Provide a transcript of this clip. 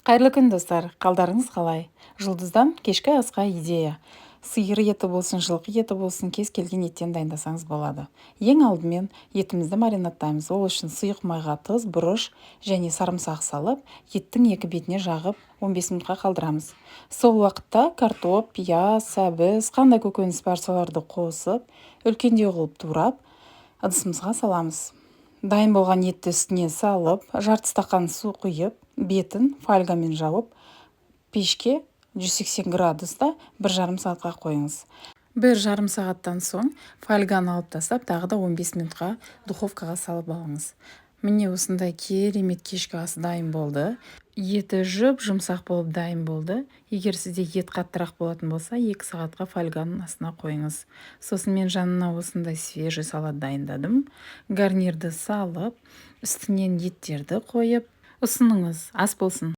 Қайырлы күн, достар. Қалдарыңыз қалай? Жұлдыздан кешкі асқа идея. Сиыр еті болсын, жылқы еті болсын, кез келген еттен дайындасаңыз болады. Ең алдымен етімізді маринадтаймыз. Ол үшін сұйық майға тұз, бұрыш және сарымсақ салып, еттің екі бетіне жағып 15 минутқа қалдырамыз. Сол уақытта картоп, пияз, сәбіз, қандай көкөніс бар соларды қосып, үлкендеу қылып турап, ыдысымызға саламыз. Дайын болған етті үстіне салып, жарты стақан су құйып, бетін фольгамен жауып, пешке 180 градуста 1,5 сағатқа қойыңыз. 1,5 сағаттан соң фольганы алып тастап, тағы да 15 минутқа духовкаға салып алыңыз. Міне осындай керемет кешкі ас дайын болды. Еті жұмсақ болып дайын болды. Егер сізде ет қаттырақ болатын болса, 2 сағатқа фольганың астына қойыңыз. Сосын мен жанына осындай свежий салат дайындадым. Гарнирді салып, үстінен еттерді қойып, ұсыныңыз. Ас болсын.